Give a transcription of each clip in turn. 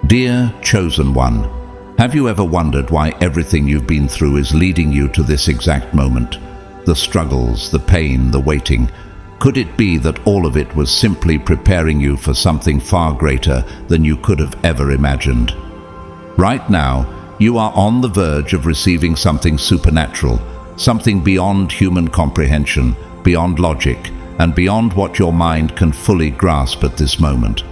Dear Chosen One, have you ever wondered why everything you've been through is leading you to this exact moment? The struggles, the pain, the waiting. Could it be that all of it was simply preparing you for something far greater than you could have ever imagined? Right now, you are on the verge of receiving something supernatural, something beyond human comprehension, beyond logic, and beyond what your mind can fully grasp at this moment.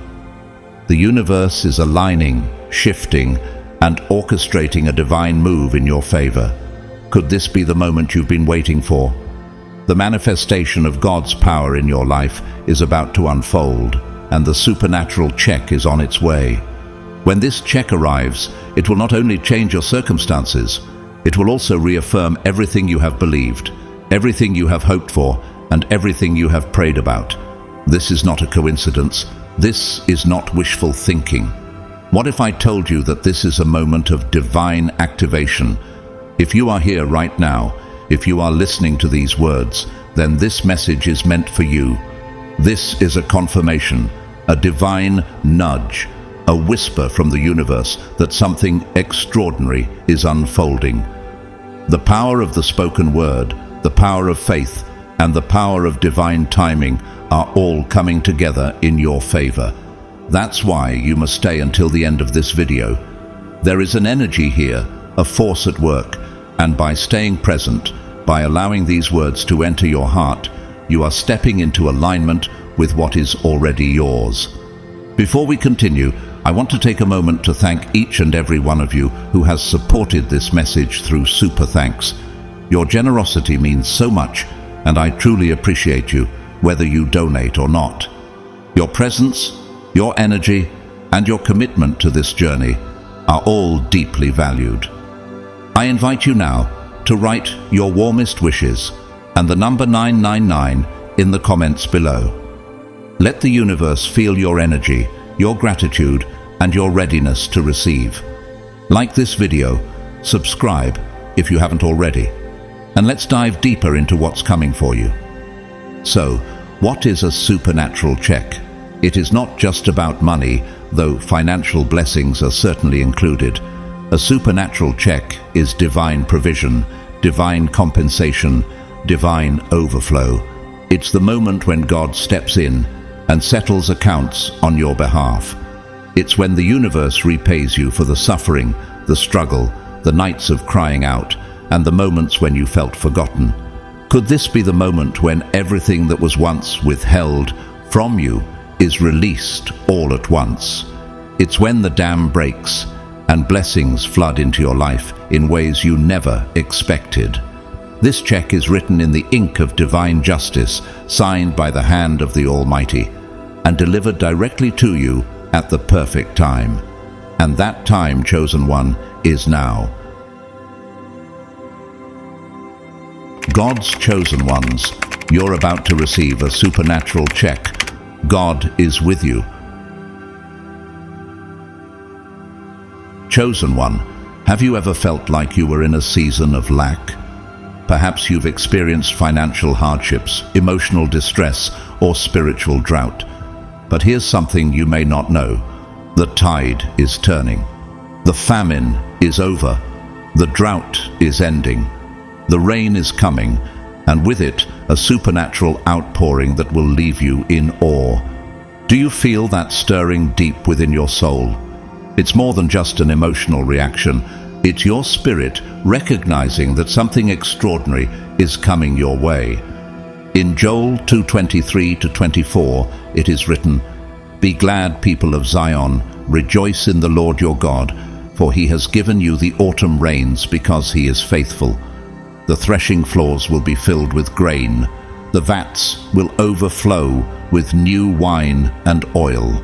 The universe is aligning, shifting, and orchestrating a divine move in your favor. Could this be the moment you've been waiting for? The manifestation of God's power in your life is about to unfold, and the supernatural check is on its way. When this check arrives, it will not only change your circumstances, it will also reaffirm everything you have believed, everything you have hoped for, and everything you have prayed about. This is not a coincidence. This is not wishful thinking. What if I told you that this is a moment of divine activation? If you are here right now, if you are listening to these words, then this message is meant for you. This is a confirmation, a divine nudge, a whisper from the universe that something extraordinary is unfolding. The power of the spoken word, the power of faith, and the power of divine timing are all coming together in your favor. That's why you must stay until the end of this video. There is an energy here, a force at work, and by staying present, by allowing these words to enter your heart, you are stepping into alignment with what is already yours. Before we continue, I want to take a moment to thank each and every one of you who has supported this message through super thanks. Your generosity means so much, and I truly appreciate you, whether you donate or not. Your presence, your energy, and your commitment to this journey are all deeply valued. I invite you now to write your warmest wishes and the number 999 in the comments below. Let the universe feel your energy, your gratitude, and your readiness to receive. Like this video, subscribe if you haven't already, and let's dive deeper into what's coming for you. So, what is a supernatural check? It is not just about money, though financial blessings are certainly included. A supernatural check is divine provision, divine compensation, divine overflow. It's the moment when God steps in and settles accounts on your behalf. It's when the universe repays you for the suffering, the struggle, the nights of crying out, and the moments when you felt forgotten. Could this be the moment when everything that was once withheld from you is released all at once? It's when the dam breaks and blessings flood into your life in ways you never expected. This check is written in the ink of divine justice, signed by the hand of the Almighty, and delivered directly to you at the perfect time. And that time, Chosen One, is now. God's chosen ones, you're about to receive a supernatural check. God is with you. Chosen One, have you ever felt like you were in a season of lack? Perhaps you've experienced financial hardships, emotional distress, or spiritual drought. But here's something you may not know. The tide is turning. The famine is over. The drought is ending. The rain is coming, and with it, a supernatural outpouring that will leave you in awe. Do you feel that stirring deep within your soul? It's more than just an emotional reaction. It's your spirit recognizing that something extraordinary is coming your way. In Joel 2:23-24, it is written, "Be glad, people of Zion, rejoice in the Lord your God, for he has given you the autumn rains because he is faithful. The threshing floors will be filled with grain. The vats will overflow with new wine and oil."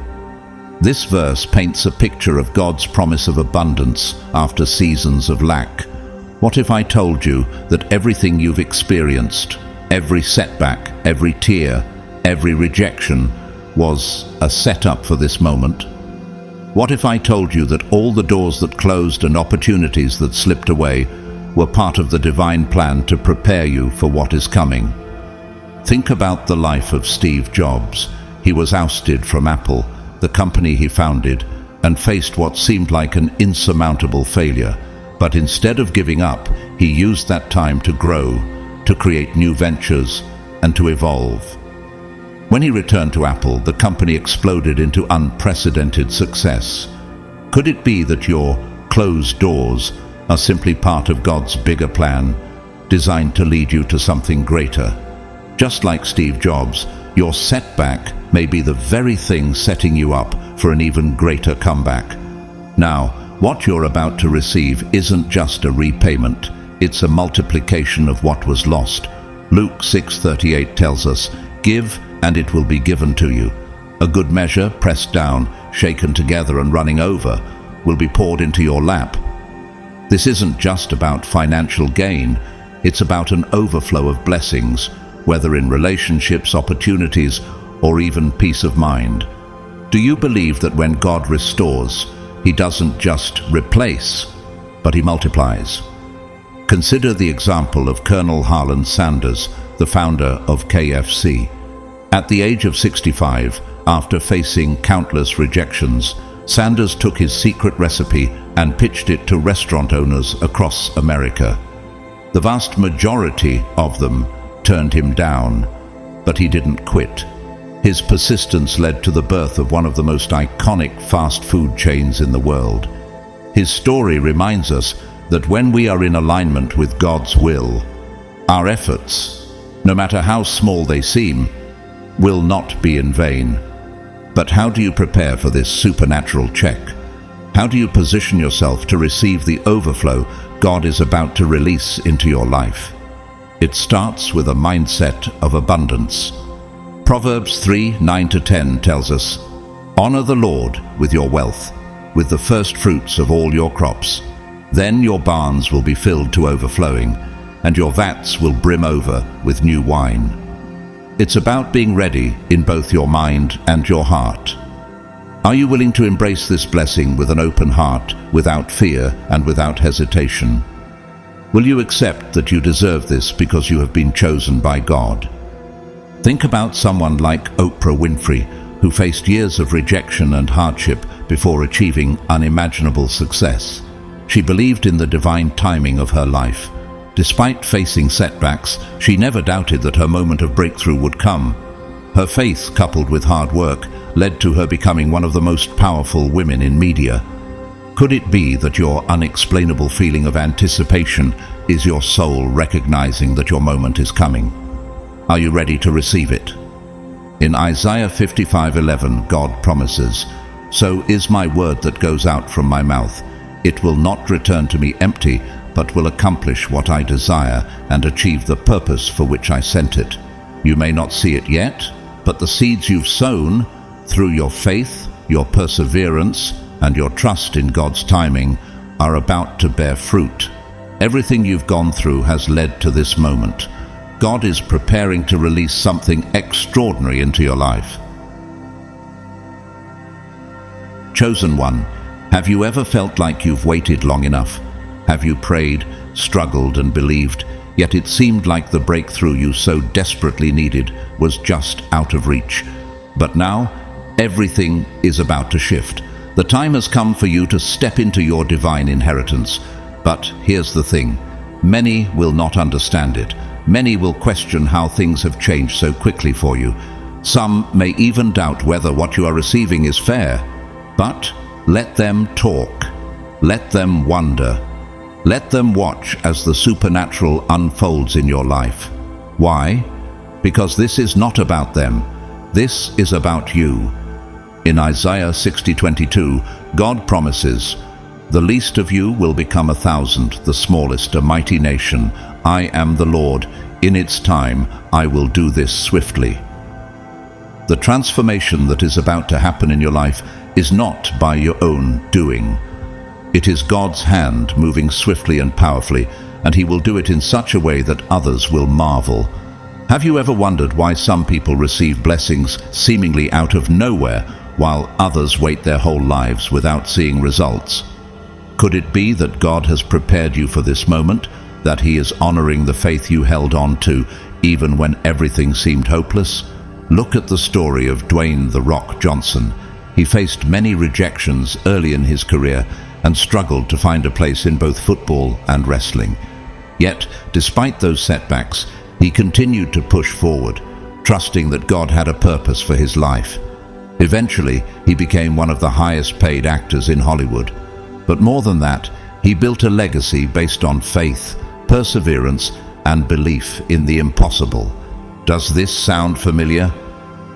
This verse paints a picture of God's promise of abundance after seasons of lack. What if I told you that everything you've experienced, every setback, every tear, every rejection, was a setup for this moment? What if I told you that all the doors that closed and opportunities that slipped away were part of the divine plan to prepare you for what is coming? Think about the life of Steve Jobs. He was ousted from Apple, the company he founded, and faced what seemed like an insurmountable failure. But instead of giving up, he used that time to grow, to create new ventures, and to evolve. When he returned to Apple, the company exploded into unprecedented success. Could it be that your closed doors are simply part of God's bigger plan, designed to lead you to something greater? Just like Steve Jobs, your setback may be the very thing setting you up for an even greater comeback. Now, what you're about to receive isn't just a repayment, it's a multiplication of what was lost. Luke 6:38 tells us, "Give, and it will be given to you. A good measure, pressed down, shaken together and running over, will be poured into your lap." This isn't just about financial gain, it's about an overflow of blessings, whether in relationships, opportunities, or even peace of mind. Do you believe that when God restores, he doesn't just replace, but he multiplies? Consider the example of Colonel Harlan Sanders, the founder of KFC. At the age of 65, after facing countless rejections, Sanders took his secret recipe and pitched it to restaurant owners across America. The vast majority of them turned him down, but he didn't quit. His persistence led to the birth of one of the most iconic fast food chains in the world. His story reminds us that when we are in alignment with God's will, our efforts, no matter how small they seem, will not be in vain. But how do you prepare for this supernatural check? How do you position yourself to receive the overflow God is about to release into your life? It starts with a mindset of abundance. Proverbs 3:9-10 tells us, "Honor the Lord with your wealth, with the first fruits of all your crops. Then your barns will be filled to overflowing, and your vats will brim over with new wine." It's about being ready in both your mind and your heart. Are you willing to embrace this blessing with an open heart, without fear and without hesitation? Will you accept that you deserve this because you have been chosen by God? Think about someone like Oprah Winfrey, who faced years of rejection and hardship before achieving unimaginable success. She believed in the divine timing of her life. Despite facing setbacks, she never doubted that her moment of breakthrough would come. Her faith, coupled with hard work, led to her becoming one of the most powerful women in media. Could it be that your unexplainable feeling of anticipation is your soul recognizing that your moment is coming? Are you ready to receive it? In Isaiah 55:11, God promises, "So is my word that goes out from my mouth. It will not return to me empty, but will accomplish what I desire and achieve the purpose for which I sent it." You may not see it yet, but the seeds you've sown, through your faith, your perseverance, and your trust in God's timing, are about to bear fruit. Everything you've gone through has led to this moment. God is preparing to release something extraordinary into your life. Chosen one, have you ever felt like you've waited long enough? Have you prayed, struggled, and believed, yet it seemed like the breakthrough you so desperately needed was just out of reach? But now, everything is about to shift. The time has come for you to step into your divine inheritance. But here's the thing, many will not understand it. Many will question how things have changed so quickly for you. Some may even doubt whether what you are receiving is fair. But let them talk. Let them wonder. Let them watch as the supernatural unfolds in your life. Why? Because this is not about them. This is about you. In Isaiah 60:22, God promises, "The least of you will become 1,000, the smallest a mighty nation. I am the Lord. In its time, I will do this swiftly." The transformation that is about to happen in your life is not by your own doing. It is God's hand moving swiftly and powerfully, and He will do it in such a way that others will marvel. Have you ever wondered why some people receive blessings seemingly out of nowhere, while others wait their whole lives without seeing results? Could it be that God has prepared you for this moment, that He is honoring the faith you held on to, even when everything seemed hopeless? Look at the story of Dwayne "The Rock" Johnson. he faced many rejections early in his career and struggled to find a place in both football and wrestling. Yet, despite those setbacks, he continued to push forward, trusting that God had a purpose for his life. Eventually, he became one of the highest-paid actors in Hollywood. But more than that, he built a legacy based on faith, perseverance, and belief in the impossible. Does this sound familiar?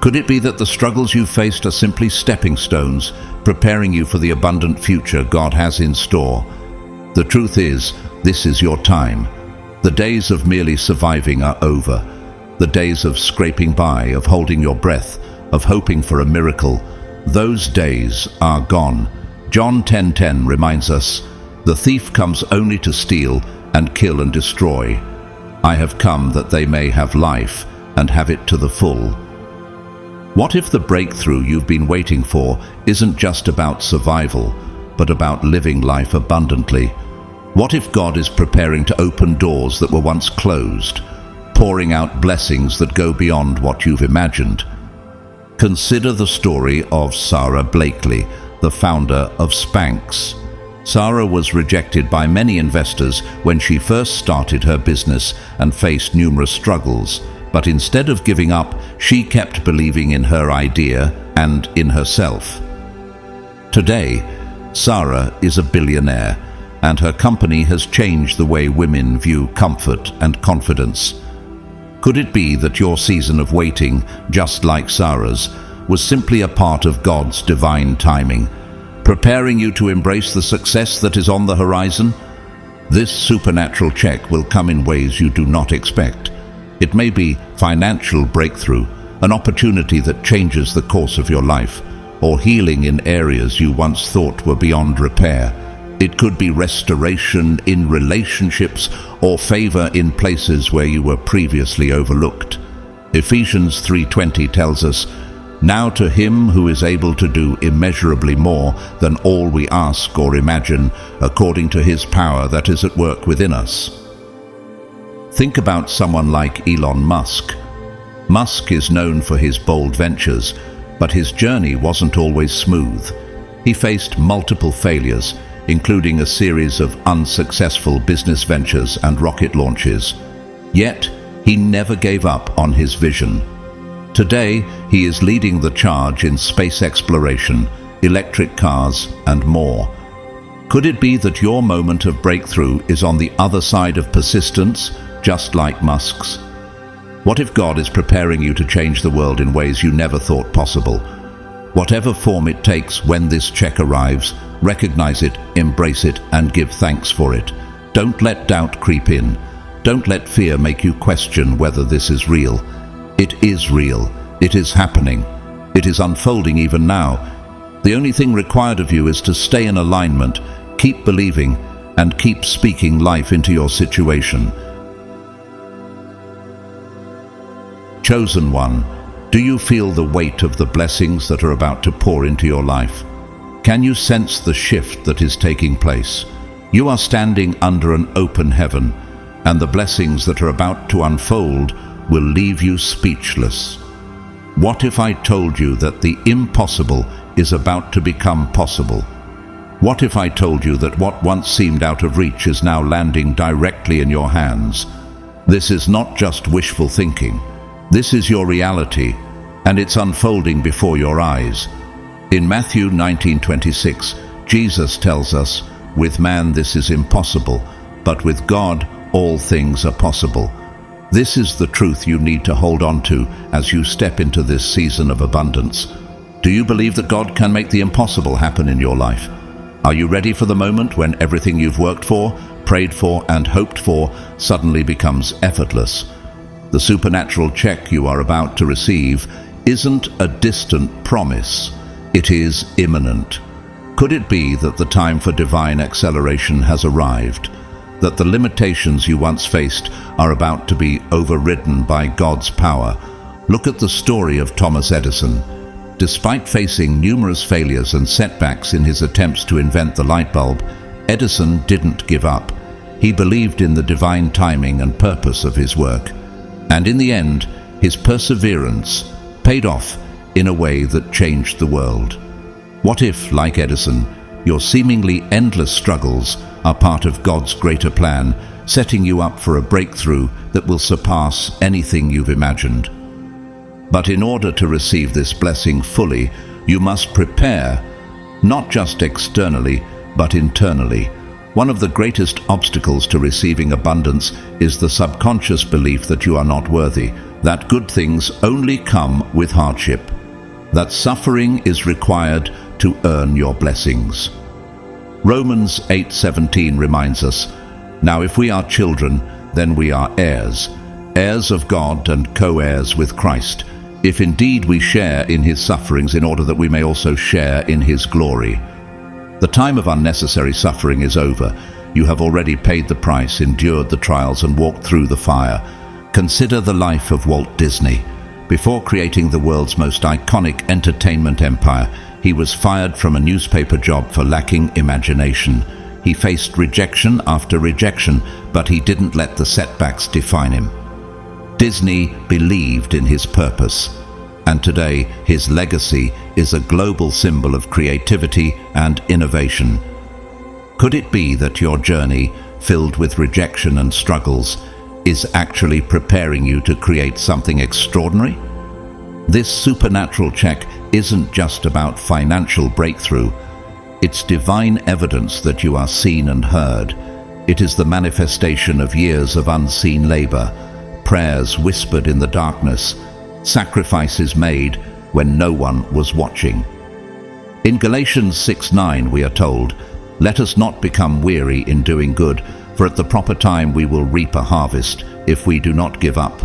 Could it be that the struggles you faced are simply stepping stones, preparing you for the abundant future God has in store? The truth is, this is your time. The days of merely surviving are over. The days of scraping by, of holding your breath, of hoping for a miracle, those days are gone. John 10:10 reminds us, "The thief comes only to steal and kill and destroy. I have come that they may have life and have it to the full." What if the breakthrough you've been waiting for isn't just about survival, but about living life abundantly? What if God is preparing to open doors that were once closed, pouring out blessings that go beyond what you've imagined? Consider the story of Sarah Blakely, the founder of Spanx. Sarah was rejected by many investors when she first started her business and faced numerous struggles. But instead of giving up, she kept believing in her idea and in herself. Today, Sarah is a billionaire, and her company has changed the way women view comfort and confidence. Could it be that your season of waiting, just like Sarah's, was simply a part of God's divine timing, preparing you to embrace the success that is on the horizon? This supernatural check will come in ways you do not expect. It may be financial breakthrough, an opportunity that changes the course of your life, or healing in areas you once thought were beyond repair. It could be restoration in relationships or favor in places where you were previously overlooked. Ephesians 3:20 tells us, "Now to him who is able to do immeasurably more than all we ask or imagine, according to his power that is at work within us." Think about someone like Elon Musk. Musk is known for his bold ventures, but his journey wasn't always smooth. He faced multiple failures, including a series of unsuccessful business ventures and rocket launches. Yet, he never gave up on his vision. Today, he is leading the charge in space exploration, electric cars, and more. Could it be that your moment of breakthrough is on the other side of persistence, just like Musk's? What if God is preparing you to change the world in ways you never thought possible? Whatever form it takes when this check arrives, recognize it, embrace it, and give thanks for it. Don't let doubt creep in. Don't let fear make you question whether this is real. It is real. It is happening. It is unfolding even now. The only thing required of you is to stay in alignment, keep believing, and keep speaking life into your situation. Chosen one, do you feel the weight of the blessings that are about to pour into your life? Can you sense the shift that is taking place? You are standing under an open heaven, and the blessings that are about to unfold will leave you speechless. What if I told you that the impossible is about to become possible? What if I told you that what once seemed out of reach is now landing directly in your hands? This is not just wishful thinking. This is your reality, and it's unfolding before your eyes. In Matthew 19:26, Jesus tells us, "With man this is impossible, but with God all things are possible." This is the truth you need to hold on to as you step into this season of abundance. Do you believe that God can make the impossible happen in your life? Are you ready for the moment when everything you've worked for, prayed for, and hoped for suddenly becomes effortless? The supernatural check you are about to receive isn't a distant promise. It is imminent. Could it be that the time for divine acceleration has arrived? That the limitations you once faced are about to be overridden by God's power? Look at the story of Thomas Edison. Despite facing numerous failures and setbacks in his attempts to invent the light bulb, Edison didn't give up. He believed in the divine timing and purpose of his work. And in the end, his perseverance paid off in a way that changed the world. What if, like Edison, your seemingly endless struggles are part of God's greater plan, setting you up for a breakthrough that will surpass anything you've imagined? But in order to receive this blessing fully, you must prepare, not just externally, but internally. One of the greatest obstacles to receiving abundance is the subconscious belief that you are not worthy, that good things only come with hardship, that suffering is required to earn your blessings. Romans 8:17 reminds us, "Now if we are children, then we are heirs, heirs of God and co-heirs with Christ, if indeed we share in his sufferings in order that we may also share in his glory." The time of unnecessary suffering is over. You have already paid the price, endured the trials, and walked through the fire. Consider the life of Walt Disney. Before creating the world's most iconic entertainment empire, he was fired from a newspaper job for lacking imagination. He faced rejection after rejection, but he didn't let the setbacks define him. Disney believed in his purpose, and today his legacy is a global symbol of creativity and innovation. Could it be that your journey, filled with rejection and struggles, is actually preparing you to create something extraordinary? This supernatural check isn't just about financial breakthrough. It's divine evidence that you are seen and heard. It is the manifestation of years of unseen labor, prayers whispered in the darkness, sacrifices made when no one was watching. In Galatians 6:9 we are told, "Let us not become weary in doing good, for at the proper time we will reap a harvest if we do not give up."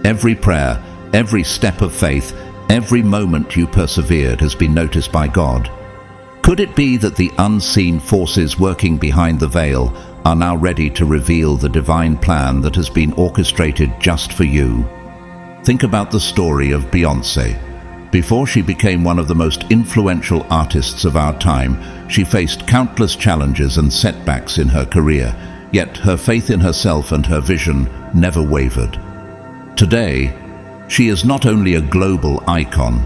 Every prayer, every step of faith, every moment you persevered has been noticed by God. Could it be that the unseen forces working behind the veil are now ready to reveal the divine plan that has been orchestrated just for you? Think about the story of Beyoncé. Before she became one of the most influential artists of our time, she faced countless challenges and setbacks in her career, yet her faith in herself and her vision never wavered. Today, she is not only a global icon,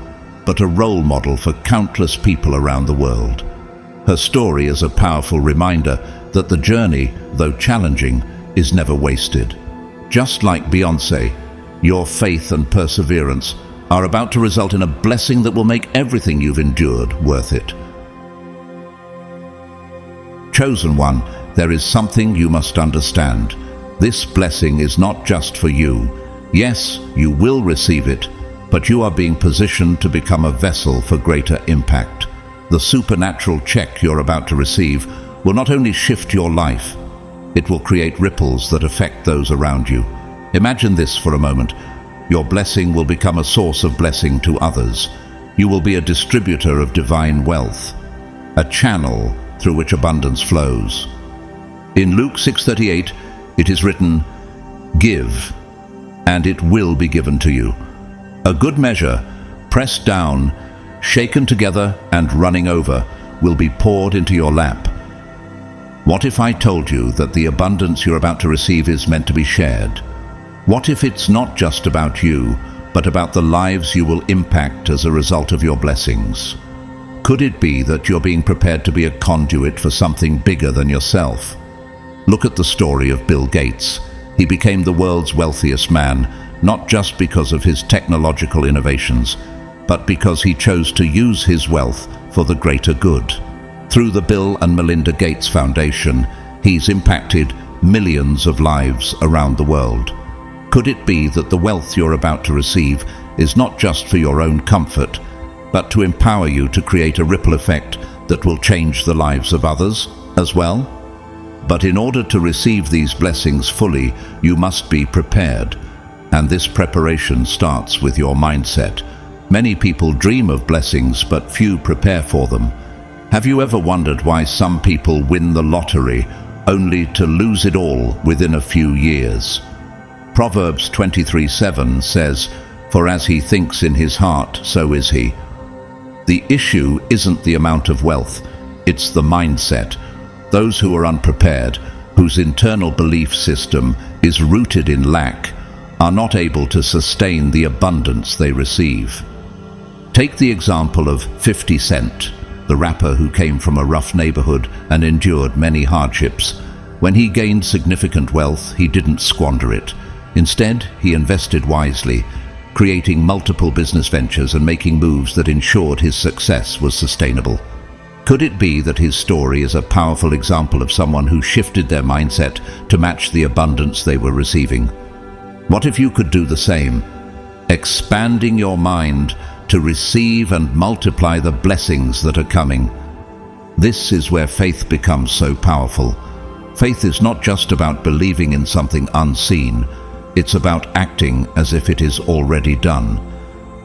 but a role model for countless people around the world. Her story is a powerful reminder that the journey, though challenging, is never wasted. Just like Beyoncé, your faith and perseverance are about to result in a blessing that will make everything you've endured worth it. Chosen one, there is something you must understand. This blessing is not just for you. Yes, you will receive it, but you are being positioned to become a vessel for greater impact. The supernatural check you're about to receive will not only shift your life, it will create ripples that affect those around you. Imagine this for a moment. Your blessing will become a source of blessing to others. You will be a distributor of divine wealth, a channel through which abundance flows. In Luke 6:38, it is written, "Give, and it will be given to you. A good measure, pressed down, shaken together and running over, will be poured into your lap." What if I told you that the abundance you're about to receive is meant to be shared? What if it's not just about you, but about the lives you will impact as a result of your blessings? Could it be that you're being prepared to be a conduit for something bigger than yourself? Look at the story of Bill Gates. He became the world's wealthiest man, not just because of his technological innovations, but because he chose to use his wealth for the greater good. Through the Bill and Melinda Gates Foundation, he's impacted millions of lives around the world. Could it be that the wealth you're about to receive is not just for your own comfort, but to empower you to create a ripple effect that will change the lives of others as well? But in order to receive these blessings fully, you must be prepared. And this preparation starts with your mindset. Many people dream of blessings, but few prepare for them. Have you ever wondered why some people win the lottery only to lose it all within a few years? Proverbs 23:7 says, "For as he thinks in his heart, so is he." The issue isn't the amount of wealth, it's the mindset. Those who are unprepared, whose internal belief system is rooted in lack, are not able to sustain the abundance they receive. Take the example of 50 Cent, the rapper who came from a rough neighborhood and endured many hardships. When he gained significant wealth, he didn't squander it. Instead, he invested wisely, creating multiple business ventures and making moves that ensured his success was sustainable. Could it be that his story is a powerful example of someone who shifted their mindset to match the abundance they were receiving? What if you could do the same, expanding your mind to receive and multiply the blessings that are coming? This is where faith becomes so powerful. Faith is not just about believing in something unseen, it's about acting as if it is already done.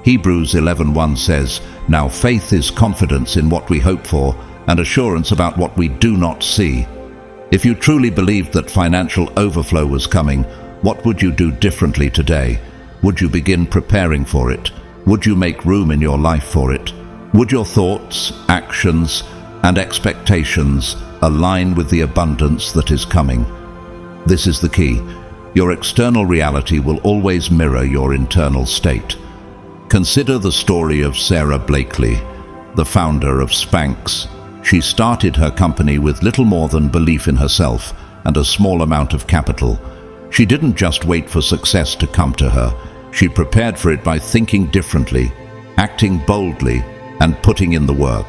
Hebrews 11:1 says, "Now faith is confidence in what we hope for and assurance about what we do not see." If you truly believed that financial overflow was coming, what would you do differently today? Would you begin preparing for it? Would you make room in your life for it? Would your thoughts, actions, and expectations align with the abundance that is coming? This is the key. Your external reality will always mirror your internal state. Consider the story of Sarah Blakely, the founder of Spanx. She started her company with little more than belief in herself and a small amount of capital. She didn't just wait for success to come to her. She prepared for it by thinking differently, acting boldly, and putting in the work.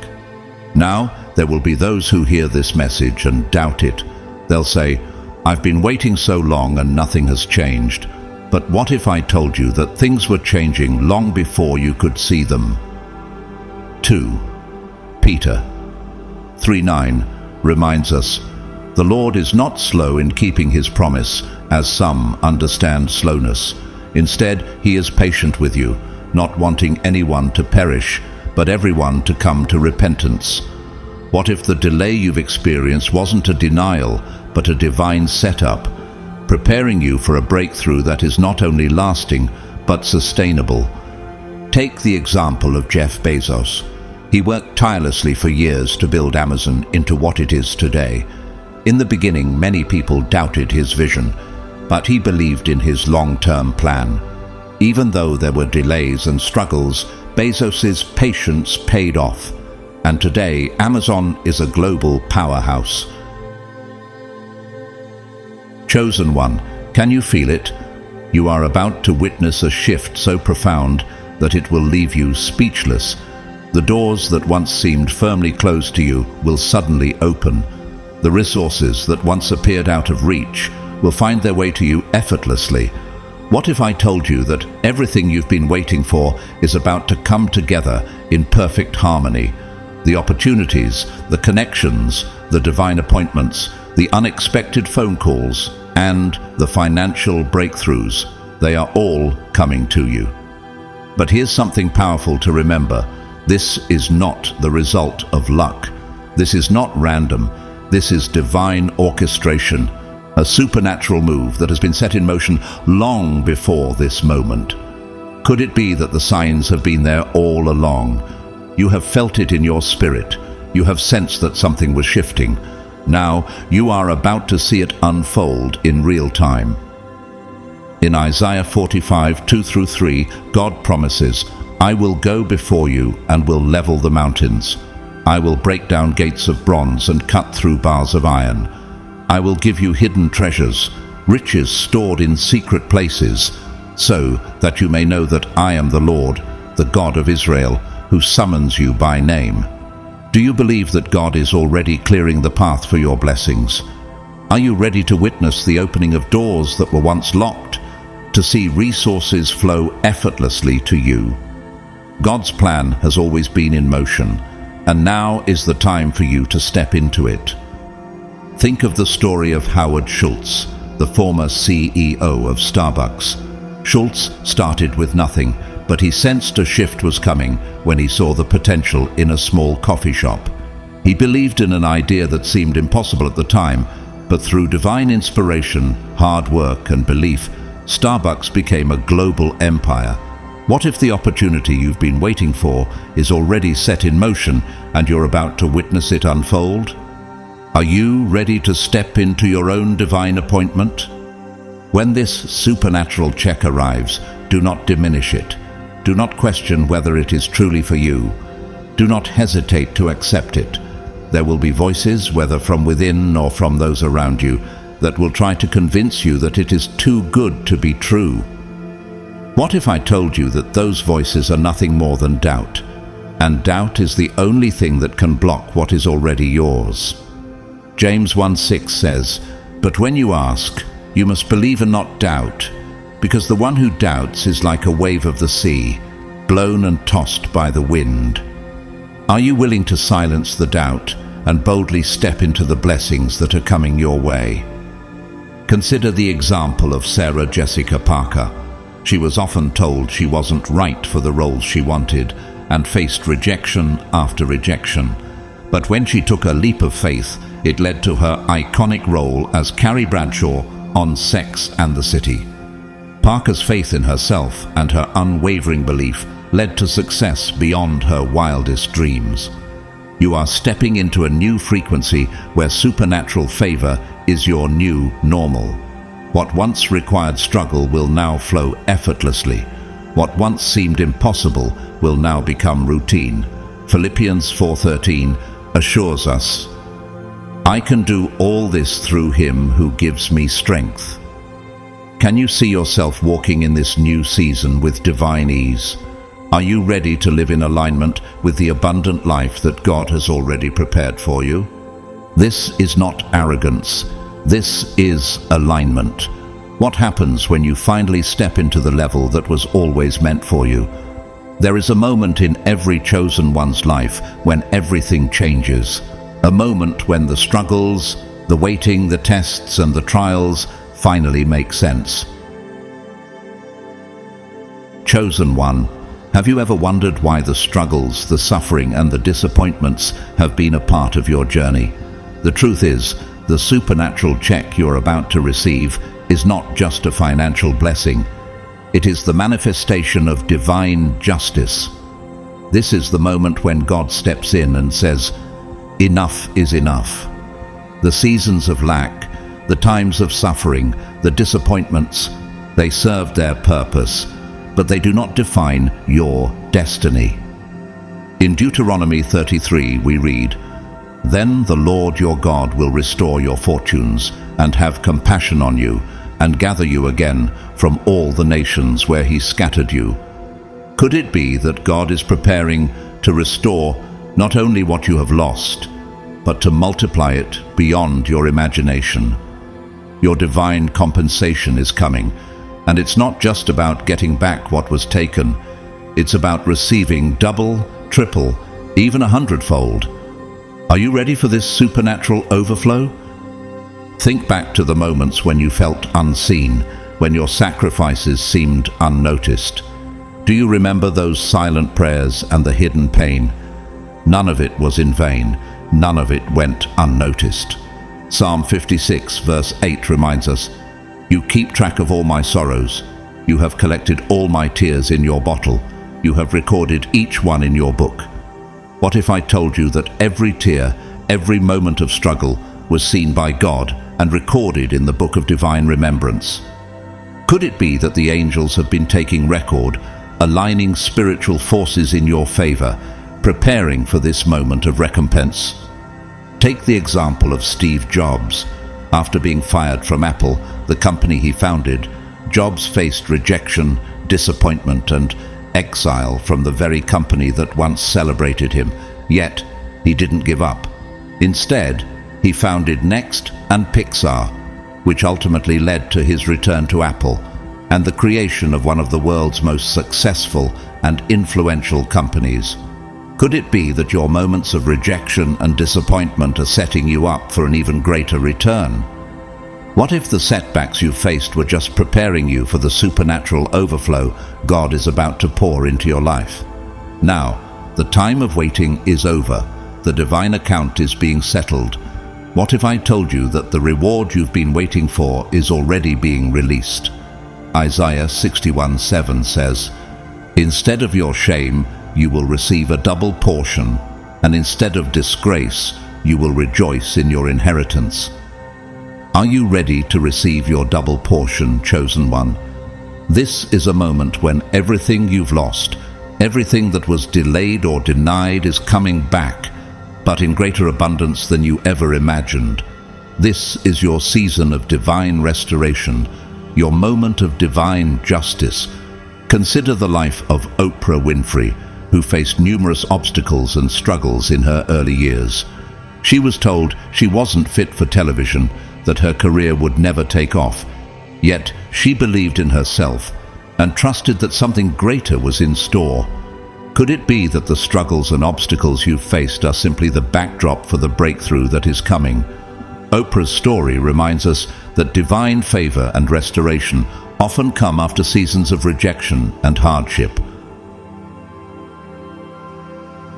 Now, there will be those who hear this message and doubt it. They'll say, "I've been waiting so long and nothing has changed." But what if I told you that things were changing long before you could see them? 2. Peter 3:9 reminds us, "The Lord is not slow in keeping his promise, as some understand slowness. Instead, he is patient with you, not wanting anyone to perish, but everyone to come to repentance." What if the delay you've experienced wasn't a denial, but a divine setup, preparing you for a breakthrough that is not only lasting, but sustainable? Take the example of Jeff Bezos. He worked tirelessly for years to build Amazon into what it is today. In the beginning, many people doubted his vision, but he believed in his long-term plan. Even though there were delays and struggles, Bezos's patience paid off, and today Amazon is a global powerhouse. Chosen one, can you feel it? You are about to witness a shift so profound that it will leave you speechless. The doors that once seemed firmly closed to you will suddenly open. The resources that once appeared out of reach will find their way to you effortlessly. What if I told you that everything you've been waiting for is about to come together in perfect harmony? The opportunities, the connections, the divine appointments, the unexpected phone calls, and the financial breakthroughs, they are all coming to you. But here's something powerful to remember. This is not the result of luck. This is not random. This is divine orchestration, a supernatural move that has been set in motion long before this moment. Could it be that the signs have been there all along? You have felt it in your spirit. You have sensed that something was shifting. Now you are about to see it unfold in real time. In Isaiah 45:2-3, God promises, "I will go before you and will level the mountains. I will break down gates of bronze and cut through bars of iron. I will give you hidden treasures, riches stored in secret places, so that you may know that I am the Lord, the God of Israel, who summons you by name." Do you believe that God is already clearing the path for your blessings? Are you ready to witness the opening of doors that were once locked, to see resources flow effortlessly to you? God's plan has always been in motion, and now is the time for you to step into it. Think of the story of Howard Schultz, the former CEO of Starbucks. Schultz started with nothing, but he sensed a shift was coming when he saw the potential in a small coffee shop. He believed in an idea that seemed impossible at the time, but through divine inspiration, hard work, and belief, Starbucks became a global empire. What if the opportunity you've been waiting for is already set in motion and you're about to witness it unfold? Are you ready to step into your own divine appointment? When this supernatural check arrives, do not diminish it. Do not question whether it is truly for you. Do not hesitate to accept it. There will be voices, whether from within or from those around you, that will try to convince you that it is too good to be true. What if I told you that those voices are nothing more than doubt, and doubt is the only thing that can block what is already yours? James 1:6 says, "But when you ask, you must believe and not doubt, because the one who doubts is like a wave of the sea, blown and tossed by the wind." Are you willing to silence the doubt and boldly step into the blessings that are coming your way? Consider the example of Sarah Jessica Parker. She was often told she wasn't right for the roles she wanted and faced rejection after rejection. But when she took a leap of faith, it led to her iconic role as Carrie Bradshaw on Sex and the City. Parker's faith in herself and her unwavering belief led to success beyond her wildest dreams. You are stepping into a new frequency where supernatural favor is your new normal. What once required struggle will now flow effortlessly. What once seemed impossible will now become routine. Philippians 4:13 assures us, "I can do all this through him who gives me strength." Can you see yourself walking in this new season with divine ease? Are you ready to live in alignment with the abundant life that God has already prepared for you? This is not arrogance. This is alignment. What happens when you finally step into the level that was always meant for you? There is a moment in every chosen one's life when everything changes. A moment when the struggles, the waiting, the tests, and the trials finally make sense. Chosen one, have you ever wondered why the struggles, the suffering, and the disappointments have been a part of your journey? The truth is, the supernatural check you're about to receive is not just a financial blessing. It is the manifestation of divine justice. This is the moment when God steps in and says, "Enough is enough." The seasons of lack, the times of suffering, the disappointments, they served their purpose, but they do not define your destiny. In Deuteronomy 33 we read, "Then the Lord your God will restore your fortunes and have compassion on you and gather you again from all the nations where he scattered you." Could it be that God is preparing to restore not only what you have lost, but to multiply it beyond your imagination? Your divine compensation is coming, and it's not just about getting back what was taken. It's about receiving double, triple, even 100-fold. Are you ready for this supernatural overflow? Think back to the moments when you felt unseen, when your sacrifices seemed unnoticed. Do you remember those silent prayers and the hidden pain? None of it was in vain. None of it went unnoticed. Psalm 56 verse 8 reminds us, "You keep track of all my sorrows. You have collected all my tears in your bottle. You have recorded each one in your book." What if I told you that every tear, every moment of struggle was seen by God and recorded in the book of divine remembrance? Could it be that the angels have been taking record, aligning spiritual forces in your favor, preparing for this moment of recompense? Take the example of Steve Jobs. After being fired from Apple, the company he founded, Jobs faced rejection, disappointment, and exile from the very company that once celebrated him. Yet, he didn't give up. Instead, he founded Next and Pixar, which ultimately led to his return to Apple and the creation of one of the world's most successful and influential companies. Could it be that your moments of rejection and disappointment are setting you up for an even greater return? What if the setbacks you faced were just preparing you for the supernatural overflow God is about to pour into your life? Now, the time of waiting is over. The divine account is being settled. What if I told you that the reward you've been waiting for is already being released? Isaiah 61:7 says, "Instead of your shame, you will receive a double portion, and instead of disgrace, you will rejoice in your inheritance." Are you ready to receive your double portion, chosen one? This is a moment when everything you've lost, Everything that was delayed or denied is coming back, but in greater abundance than you ever imagined. This is your season of divine restoration, your moment of divine justice. Consider the life of Oprah Winfrey, who faced numerous obstacles and struggles in her early years. She was told she wasn't fit for television, that her career would never take off. Yet she believed in herself and trusted that something greater was in store. Could it be that the struggles and obstacles you've faced are simply the backdrop for the breakthrough that is coming? Oprah's story reminds us that divine favor and restoration often come after seasons of rejection and hardship.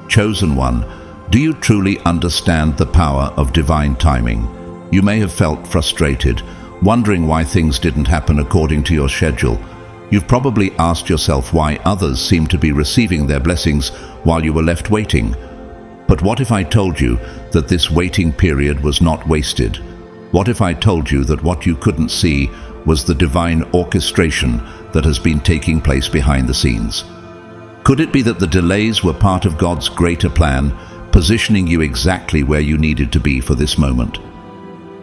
Chosen one, do you truly understand the power of divine timing? You may have felt frustrated, wondering why things didn't happen according to your schedule. You've probably asked yourself why others seem to be receiving their blessings while you were left waiting. But what if I told you that this waiting period was not wasted? What if I told you that what you couldn't see was the divine orchestration that has been taking place behind the scenes? Could it be that the delays were part of God's greater plan, positioning you exactly where you needed to be for this moment?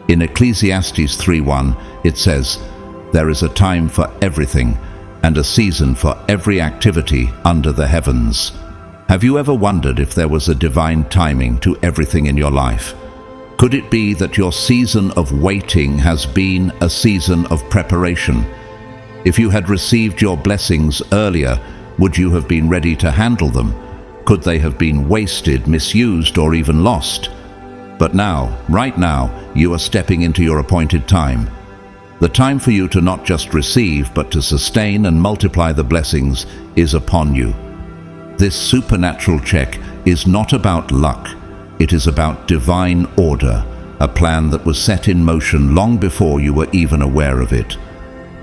In Ecclesiastes 3:1, it says, "There is a time for everything, and a season for every activity under the heavens." Have you ever wondered if there was a divine timing to everything in your life? Could it be that your season of waiting has been a season of preparation? If you had received your blessings earlier, would you have been ready to handle them? Could they have been wasted, misused, or even lost? But now, right now, you are stepping into your appointed time. The time for you to not just receive, but to sustain and multiply the blessings is upon you. This supernatural check is not about luck. It is about divine order, a plan that was set in motion long before you were even aware of it.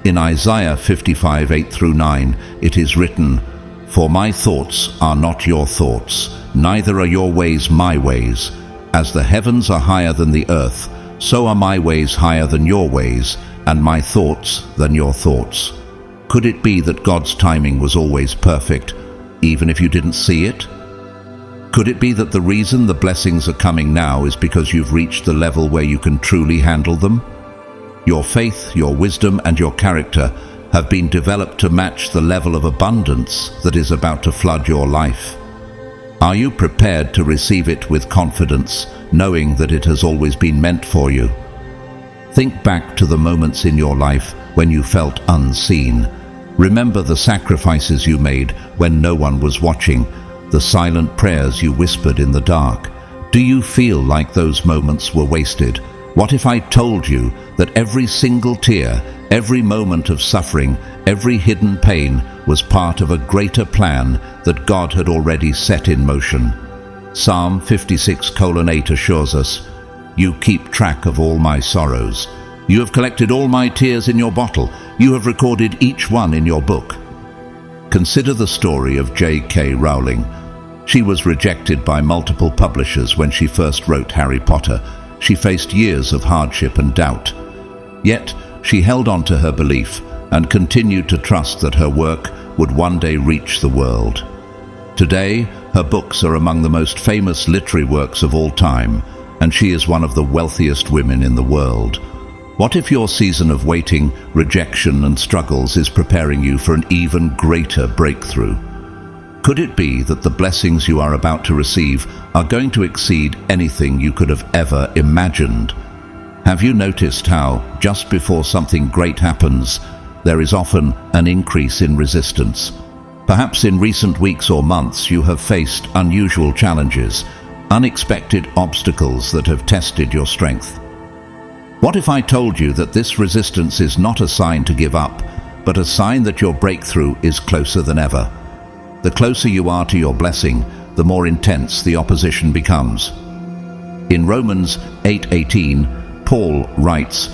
In Isaiah 55:8-9, it is written, "For my thoughts are not your thoughts, neither are your ways my ways. As the heavens are higher than the earth, so are my ways higher than your ways, and my thoughts than your thoughts." Could it be that God's timing was always perfect, even if you didn't see it? Could it be that the reason the blessings are coming now is because you've reached the level where you can truly handle them? Your faith, your wisdom, and your character have been developed to match the level of abundance that is about to flood your life. Are you prepared to receive it with confidence, knowing that it has always been meant for you? Think back to the moments in your life when you felt unseen. Remember the sacrifices you made when no one was watching, the silent prayers you whispered in the dark. Do you feel like those moments were wasted? What if I told you that every single tear, every moment of suffering, every hidden pain was part of a greater plan that God had already set in motion? Psalm 56:8 assures us, "You keep track of all my sorrows. You have collected all my tears in your bottle. You have recorded each one in your book." Consider the story of J.K. Rowling. She was rejected by multiple publishers when she first wrote Harry Potter. She faced years of hardship and doubt. Yet, she held on to her belief and continued to trust that her work would one day reach the world. Today, her books are among the most famous literary works of all time, and she is one of the wealthiest women in the world. What if your season of waiting, rejection, and struggles is preparing you for an even greater breakthrough? Could it be that the blessings you are about to receive are going to exceed anything you could have ever imagined? Have you noticed how, just before something great happens, there is often an increase in resistance? Perhaps in recent weeks or months you have faced unusual challenges, unexpected obstacles that have tested your strength. What if I told you that this resistance is not a sign to give up, but a sign that your breakthrough is closer than ever? The closer you are to your blessing, the more intense the opposition becomes. In Romans 8:18, Paul writes,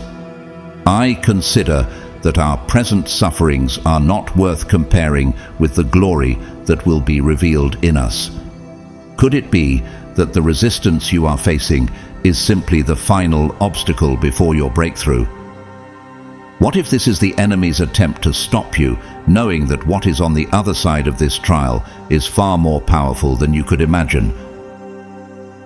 "I consider that our present sufferings are not worth comparing with the glory that will be revealed in us." Could it be that the resistance you are facing is simply the final obstacle before your breakthrough? What if this is the enemy's attempt to stop you, knowing that what is on the other side of this trial is far more powerful than you could imagine?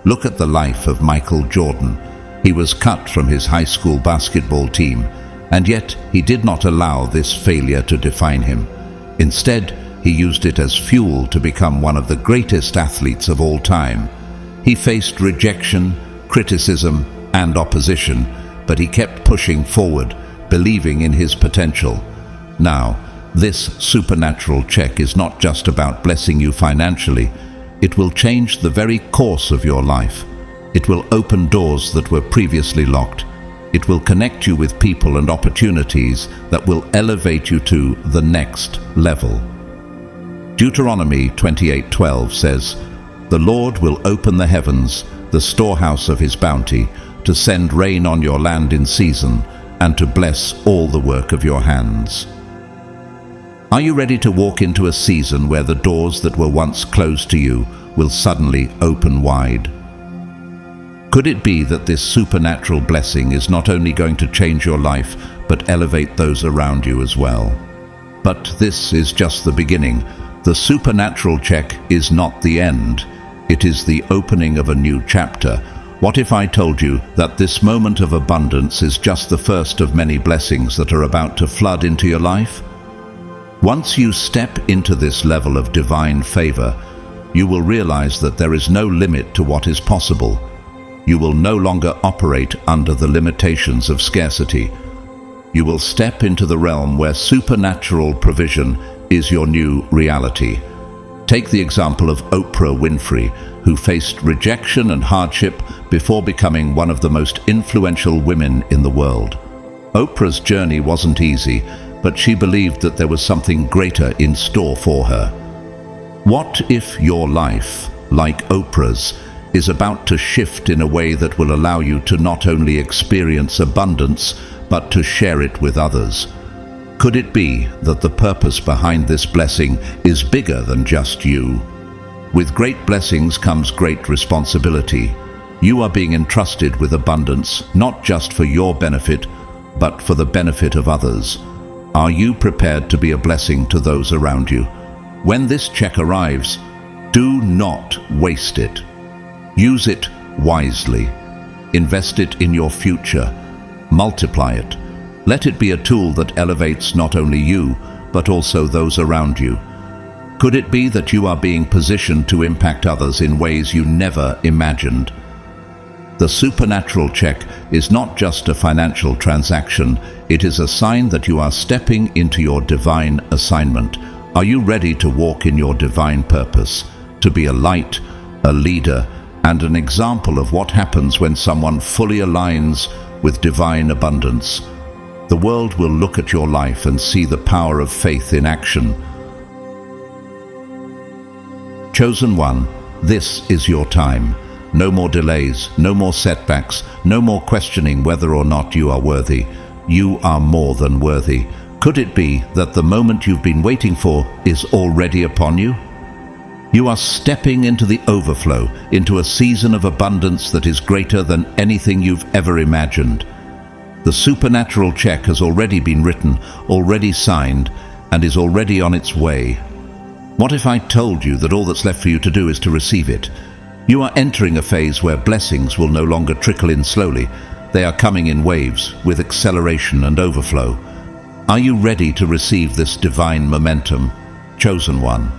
Look at the life of Michael Jordan. He was cut from his high school basketball team, and yet he did not allow this failure to define him. Instead, he used it as fuel to become one of the greatest athletes of all time. He faced rejection, criticism, and opposition, but he kept pushing forward, believing in his potential. Now, this supernatural check is not just about blessing you financially. It will change the very course of your life. It will open doors that were previously locked. It will connect you with people and opportunities that will elevate you to the next level. Deuteronomy 28:12 says, "The Lord will open the heavens, the storehouse of his bounty, to send rain on your land in season, and to bless all the work of your hands." Are you ready to walk into a season where the doors that were once closed to you will suddenly open wide? Could it be that this supernatural blessing is not only going to change your life, but elevate those around you as well? But this is just the beginning. The supernatural check is not the end. It is the opening of a new chapter. What if I told you that this moment of abundance is just the first of many blessings that are about to flood into your life? Once you step into this level of divine favor, you will realize that there is no limit to what is possible. You will no longer operate under the limitations of scarcity. You will step into the realm where supernatural provision is your new reality. Take the example of Oprah Winfrey, who faced rejection and hardship before becoming one of the most influential women in the world. Oprah's journey wasn't easy, but she believed that there was something greater in store for her. What if your life, like Oprah's, is about to shift in a way that will allow you to not only experience abundance, but to share it with others? Could it be that the purpose behind this blessing is bigger than just you? With great blessings comes great responsibility. You are being entrusted with abundance, not just for your benefit, but for the benefit of others. Are you prepared to be a blessing to those around you? When this check arrives, do not waste it. Use it wisely. Invest it in your future. Multiply it. Let it be a tool that elevates not only you, but also those around you. Could it be that you are being positioned to impact others in ways you never imagined? The supernatural check is not just a financial transaction, it is a sign that you are stepping into your divine assignment. Are you ready to walk in your divine purpose, to be a light, a leader, and an example of what happens when someone fully aligns with divine abundance? The world will look at your life and see the power of faith in action. Chosen one, this is your time. No more delays, no more setbacks, no more questioning whether or not you are worthy. You are more than worthy. Could it be that the moment you've been waiting for is already upon you? You are stepping into the overflow, into a season of abundance that is greater than anything you've ever imagined. The supernatural check has already been written, already signed, and is already on its way. What if I told you that all that's left for you to do is to receive it? You are entering a phase where blessings will no longer trickle in slowly. They are coming in waves, with acceleration and overflow. Are you ready to receive this divine momentum? Chosen one.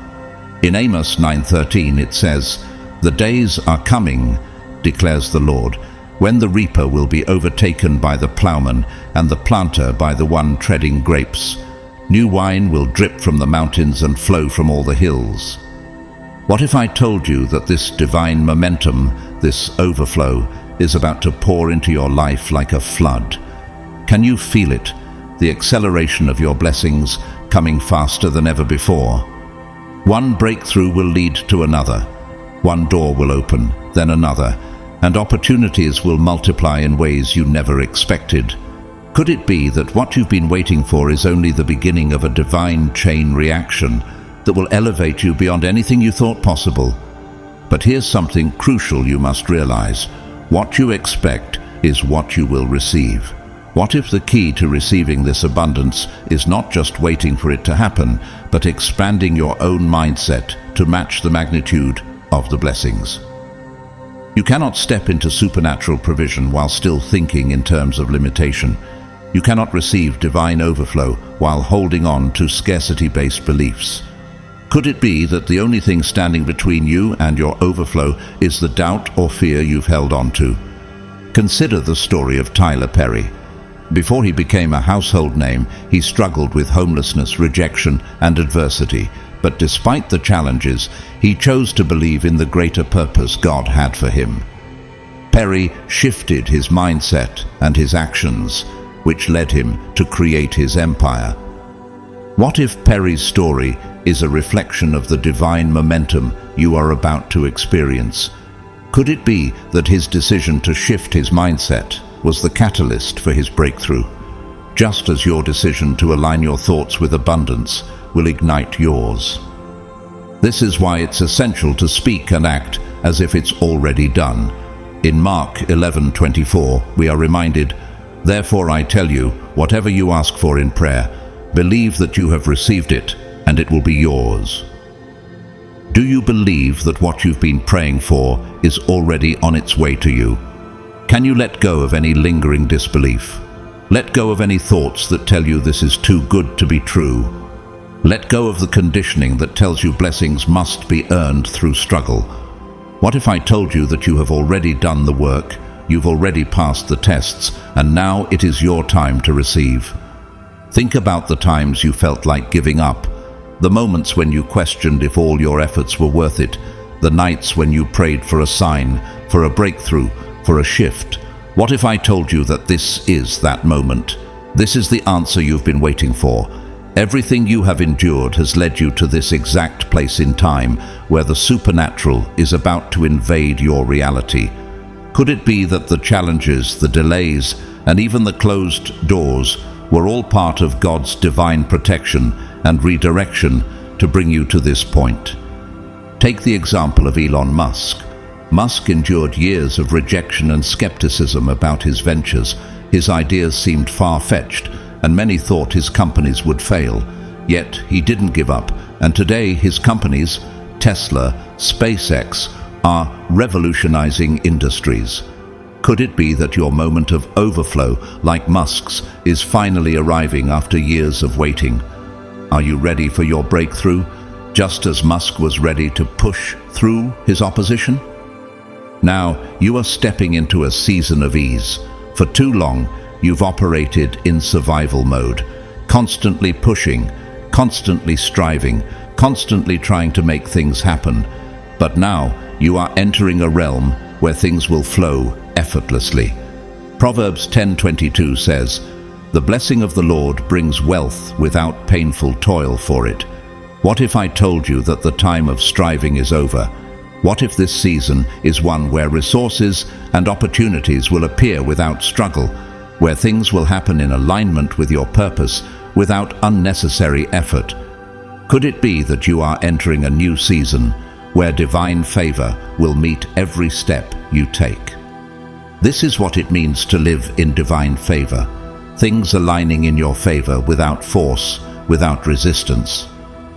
In Amos 9:13 it says, "The days are coming, declares the Lord, when the reaper will be overtaken by the plowman and the planter by the one treading grapes. New wine will drip from the mountains and flow from all the hills." What if I told you that this divine momentum, this overflow, is about to pour into your life like a flood? Can you feel it? The acceleration of your blessings coming faster than ever before. One breakthrough will lead to another. One door will open, then another, and opportunities will multiply in ways you never expected. Could it be that what you've been waiting for is only the beginning of a divine chain reaction that will elevate you beyond anything you thought possible? But here's something crucial you must realize. What you expect is what you will receive. What if the key to receiving this abundance is not just waiting for it to happen, but expanding your own mindset to match the magnitude of the blessings? You cannot step into supernatural provision while still thinking in terms of limitation. You cannot receive divine overflow while holding on to scarcity-based beliefs. Could it be that the only thing standing between you and your overflow is the doubt or fear you've held on to? Consider the story of Tyler Perry. Before he became a household name, he struggled with homelessness, rejection, and adversity. But despite the challenges, he chose to believe in the greater purpose God had for him. Perry shifted his mindset and his actions, which led him to create his empire. What if Perry's story is a reflection of the divine momentum you are about to experience? Could it be that his decision to shift his mindset was the catalyst for his breakthrough? Just as your decision to align your thoughts with abundance will ignite yours. This is why it's essential to speak and act as if it's already done. In Mark 11:24, we are reminded, "Therefore I tell you, whatever you ask for in prayer, believe that you have received it, and it will be yours." Do you believe that what you've been praying for is already on its way to you? Can you let go of any lingering disbelief? Let go of any thoughts that tell you this is too good to be true. Let go of the conditioning that tells you blessings must be earned through struggle. What if I told you that you have already done the work, you've already passed the tests, and now it is your time to receive? Think about the times you felt like giving up, the moments when you questioned if all your efforts were worth it, the nights when you prayed for a sign, for a breakthrough, for a shift. What if I told you that this is that moment? This is the answer you've been waiting for. Everything you have endured has led you to this exact place in time where the supernatural is about to invade your reality. Could it be that the challenges, the delays, and even the closed doors were all part of God's divine protection and redirection to bring you to this point? Take the example of Elon Musk. Musk endured years of rejection and skepticism about his ventures. His ideas seemed far-fetched, and many thought his companies would fail. Yet he didn't give up, and today his companies, Tesla, SpaceX, are revolutionizing industries. Could it be that your moment of overflow, like Musk's, is finally arriving after years of waiting? Are you ready for your breakthrough, just as Musk was ready to push through his opposition? Now, you are stepping into a season of ease. For too long, you've operated in survival mode, constantly pushing, constantly striving, constantly trying to make things happen. But now, you are entering a realm where things will flow effortlessly. Proverbs 10:22 says, "The blessing of the Lord brings wealth without painful toil for it." What if I told you that the time of striving is over? What if this season is one where resources and opportunities will appear without struggle, where things will happen in alignment with your purpose without unnecessary effort? Could it be that you are entering a new season where divine favor will meet every step you take? This is what it means to live in divine favor. Things aligning in your favor without force, without resistance.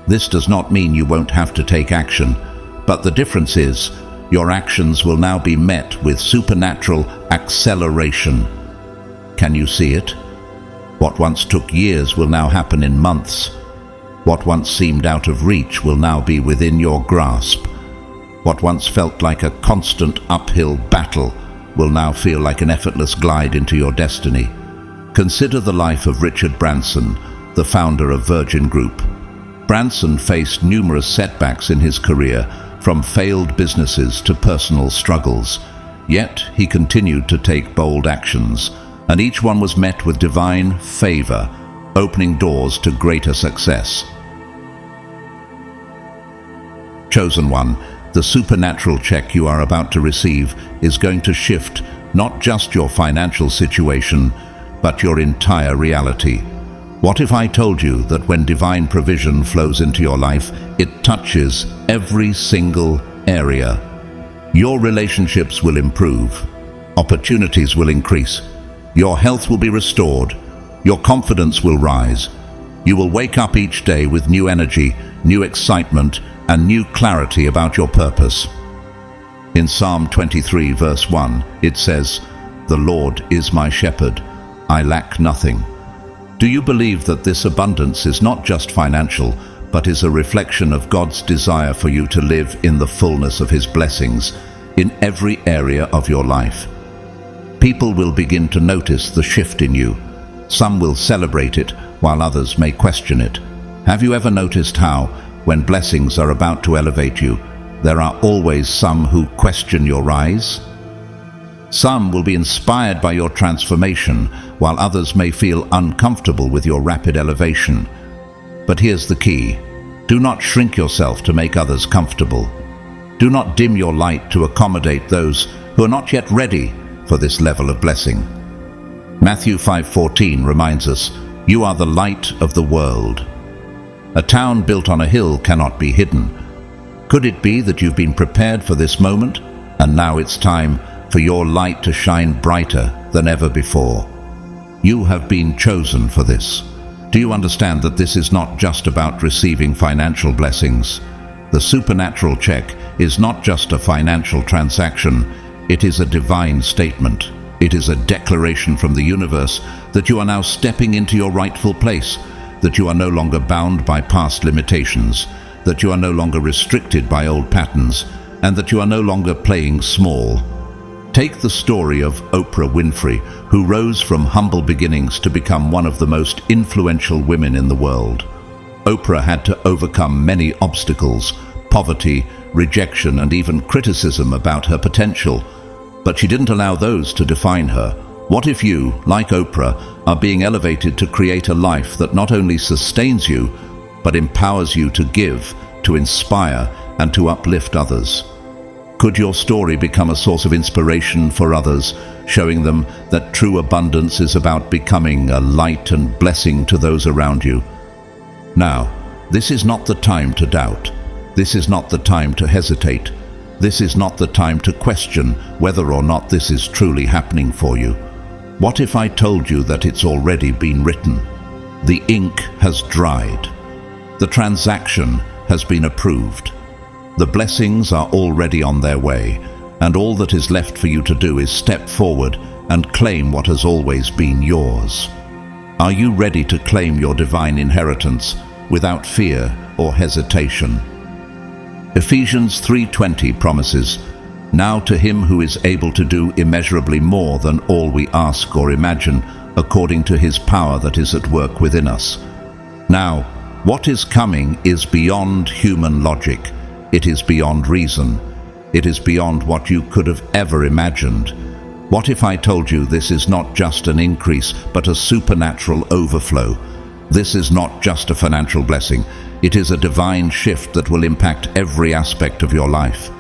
This does not mean you won't have to take action, but the difference is your actions will now be met with supernatural acceleration. Can you see it? What once took years will now happen in months. What once seemed out of reach will now be within your grasp. What once felt like a constant uphill battle will now feel like an effortless glide into your destiny. Consider the life of Richard Branson, the founder of Virgin Group. Branson faced numerous setbacks in his career, from failed businesses to personal struggles. Yet he continued to take bold actions, and each one was met with divine favor, opening doors to greater success. Chosen one, the supernatural check you are about to receive is going to shift not just your financial situation, but your entire reality. What if I told you that when divine provision flows into your life, it touches every single area? Your relationships will improve, opportunities will increase, Your health will be restored. Your confidence will rise. You will wake up each day with new energy, new excitement, and new clarity about your purpose. In Psalm 23, verse 1, it says, "The Lord is my shepherd. I lack nothing." Do you believe that this abundance is not just financial, but is a reflection of God's desire for you to live in the fullness of His blessings in every area of your life? People will begin to notice the shift in you. Some will celebrate it, while others may question it. Have you ever noticed how, when blessings are about to elevate you, there are always some who question your rise? Some will be inspired by your transformation, while others may feel uncomfortable with your rapid elevation. But here's the key. Do not shrink yourself to make others comfortable. Do not dim your light to accommodate those who are not yet ready for this level of blessing. Matthew 5:14 reminds us, "You are the light of the world." A town built on a hill cannot be hidden. Could it be that you've been prepared for this moment, and now it's time for your light to shine brighter than ever before? You have been chosen for this. Do you understand that this is not just about receiving financial blessings? The supernatural check is not just a financial transaction, it is a divine statement. It is a declaration from the universe that you are now stepping into your rightful place, that you are no longer bound by past limitations, that you are no longer restricted by old patterns, and that you are no longer playing small. Take the story of Oprah Winfrey, who rose from humble beginnings to become one of the most influential women in the world. Oprah had to overcome many obstacles, poverty, rejection, and even criticism about her potential. But she didn't allow those to define her. What if you, like Oprah, are being elevated to create a life that not only sustains you, but empowers you to give, to inspire, and to uplift others? Could your story become a source of inspiration for others, showing them that true abundance is about becoming a light and blessing to those around you? Now, this is not the time to doubt. This is not the time to hesitate. This is not the time to question whether or not this is truly happening for you. What if I told you that it's already been written? The ink has dried. The transaction has been approved. The blessings are already on their way, and all that is left for you to do is step forward and claim what has always been yours. Are you ready to claim your divine inheritance without fear or hesitation? Ephesians 3:20 promises, "Now to Him who is able to do immeasurably more than all we ask or imagine, according to His power that is at work within us." Now, what is coming is beyond human logic. It is beyond reason. It is beyond what you could have ever imagined. What if I told you this is not just an increase, but a supernatural overflow? This is not just a financial blessing. It is a divine shift that will impact every aspect of your life.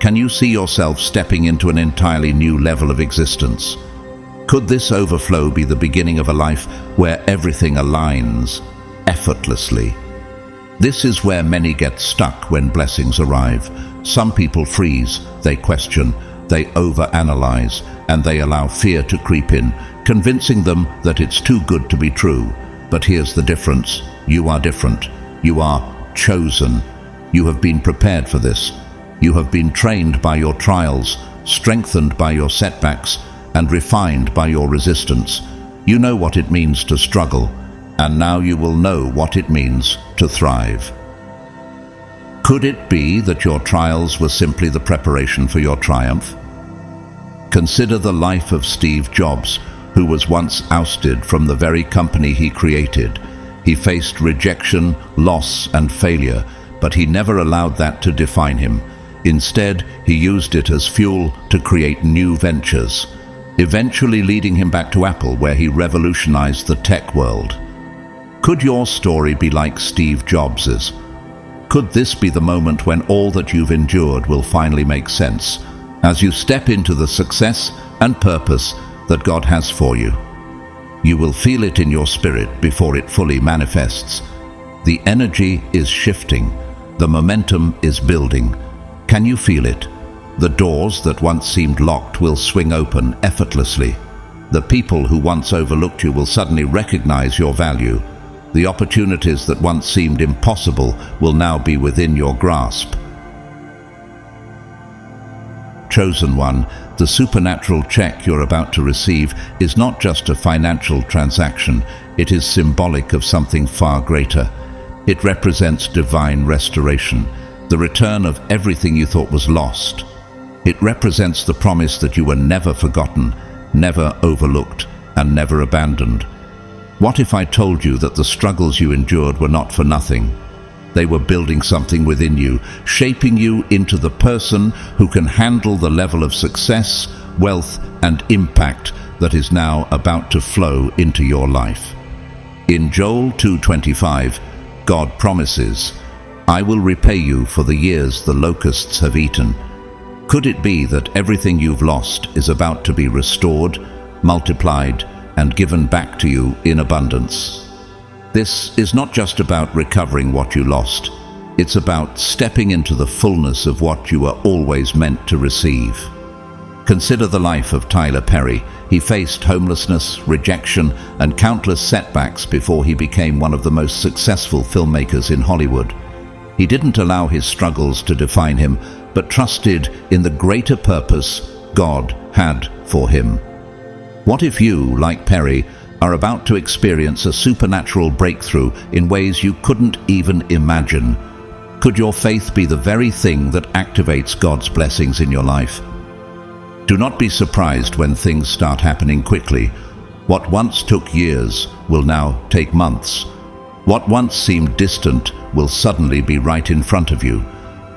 Can you see yourself stepping into an entirely new level of existence? Could this overflow be the beginning of a life where everything aligns effortlessly? This is where many get stuck when blessings arrive. Some people freeze, they question, they overanalyze, and they allow fear to creep in, convincing them that it's too good to be true. But here's the difference. You are different. You are chosen. You have been prepared for this. You have been trained by your trials, strengthened by your setbacks, and refined by your resistance. You know what it means to struggle, and now you will know what it means to thrive. Could it be that your trials were simply the preparation for your triumph? Consider the life of Steve Jobs, who was once ousted from the very company he created. He faced rejection, loss, and failure, but he never allowed that to define him. Instead, he used it as fuel to create new ventures, eventually leading him back to Apple, where he revolutionized the tech world. Could your story be like Steve Jobs's? Could this be the moment when all that you've endured will finally make sense, as you step into the success and purpose that God has for you? You will feel it in your spirit before it fully manifests. The energy is shifting. The momentum is building. Can you feel it? The doors that once seemed locked will swing open effortlessly. The people who once overlooked you will suddenly recognize your value. The opportunities that once seemed impossible will now be within your grasp. Chosen one, the supernatural check you're about to receive is not just a financial transaction, it is symbolic of something far greater. It represents divine restoration, the return of everything you thought was lost. It represents the promise that you were never forgotten, never overlooked, and never abandoned. What if I told you that the struggles you endured were not for nothing? They were building something within you, shaping you into the person who can handle the level of success, wealth, and impact that is now about to flow into your life. In Joel 2:25, God promises, "I will repay you for the years the locusts have eaten." Could it be that everything you've lost is about to be restored, multiplied, and given back to you in abundance? This is not just about recovering what you lost. It's about stepping into the fullness of what you were always meant to receive. Consider the life of Tyler Perry. He faced homelessness, rejection, and countless setbacks before he became one of the most successful filmmakers in Hollywood. He didn't allow his struggles to define him, but trusted in the greater purpose God had for him. What if you, like Perry, are about to experience a supernatural breakthrough in ways you couldn't even imagine? Could your faith be the very thing that activates God's blessings in your life? Do not be surprised when things start happening quickly. What once took years will now take months. What once seemed distant will suddenly be right in front of you.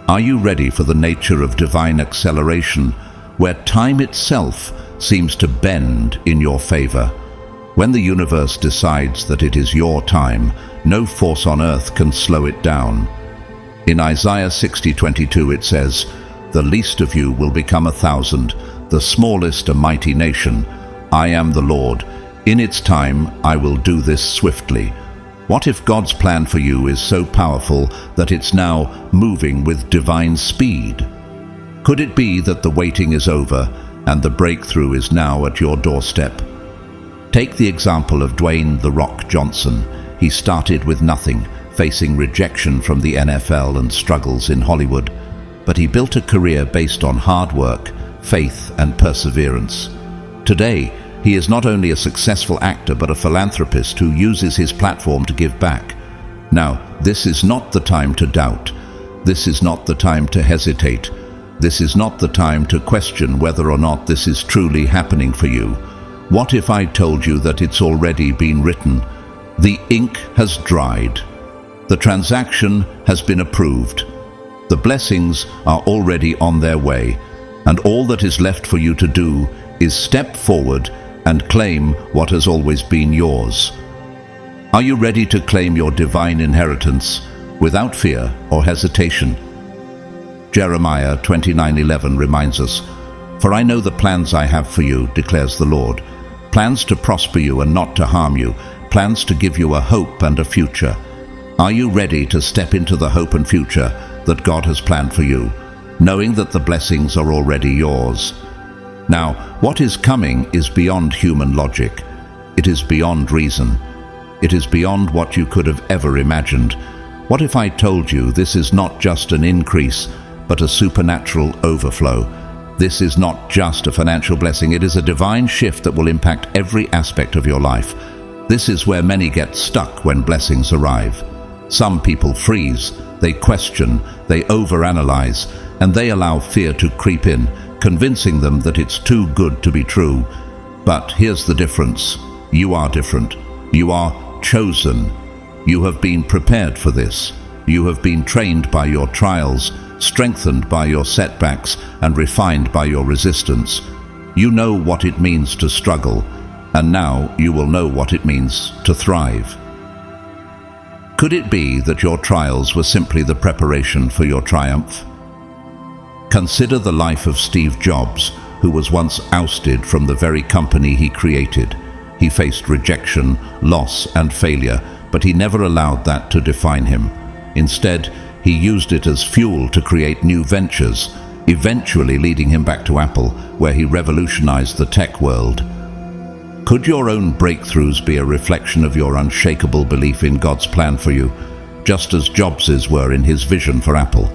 Are you ready for the nature of divine acceleration, where time itself seems to bend in your favor? When the universe decides that it is your time, no force on earth can slow it down. In Isaiah 60:22 it says, "The least of you will become 1,000, the smallest a mighty nation. I am the Lord. In its time I will do this swiftly." What if God's plan for you is so powerful that it's now moving with divine speed? Could it be that the waiting is over and the breakthrough is now at your doorstep? Take the example of Dwayne "The Rock" Johnson. He started with nothing, facing rejection from the NFL and struggles in Hollywood. But he built a career based on hard work, faith, and perseverance. Today, he is not only a successful actor but a philanthropist who uses his platform to give back. Now, this is not the time to doubt. This is not the time to hesitate. This is not the time to question whether or not this is truly happening for you. What if I told you that it's already been written? The ink has dried. The transaction has been approved. The blessings are already on their way, and all that is left for you to do is step forward and claim what has always been yours. Are you ready to claim your divine inheritance without fear or hesitation? Jeremiah 29:11 reminds us, "For I know the plans I have for you, declares the Lord, plans to prosper you and not to harm you, plans to give you a hope and a future." Are you ready to step into the hope and future that God has planned for you, knowing that the blessings are already yours? Now, what is coming is beyond human logic. It is beyond reason. It is beyond what you could have ever imagined. What if I told you this is not just an increase, but a supernatural overflow? This is not just a financial blessing, it is a divine shift that will impact every aspect of your life. This is where many get stuck when blessings arrive. Some people freeze, they question, they overanalyze, and they allow fear to creep in, convincing them that it's too good to be true. But here's the difference. You are different. You are chosen. You have been prepared for this. You have been trained by your trials, strengthened by your setbacks, and refined by your resistance. You know what it means to struggle, and now you will know what it means to thrive. Could it be that your trials were simply the preparation for your triumph? Consider the life of Steve Jobs, who was once ousted from the very company he created. He faced rejection, loss, and failure, but he never allowed that to define him. Instead, he used it as fuel to create new ventures, eventually leading him back to Apple, where he revolutionized the tech world. Could your own breakthroughs be a reflection of your unshakable belief in God's plan for you, just as Jobs's were in his vision for Apple?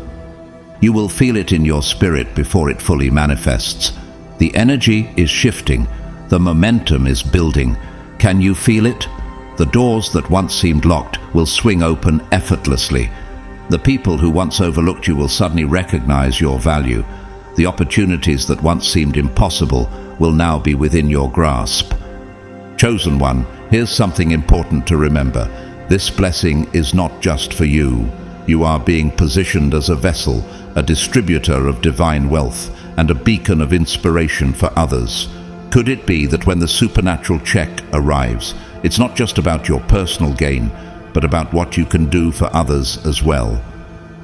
You will feel it in your spirit before it fully manifests. The energy is shifting. The momentum is building. Can you feel it? The doors that once seemed locked will swing open effortlessly. The people who once overlooked you will suddenly recognize your value. The opportunities that once seemed impossible will now be within your grasp. Chosen one, here's something important to remember. This blessing is not just for you. You are being positioned as a vessel, a distributor of divine wealth, and a beacon of inspiration for others. Could it be that when the supernatural check arrives, it's not just about your personal gain, but about what you can do for others as well?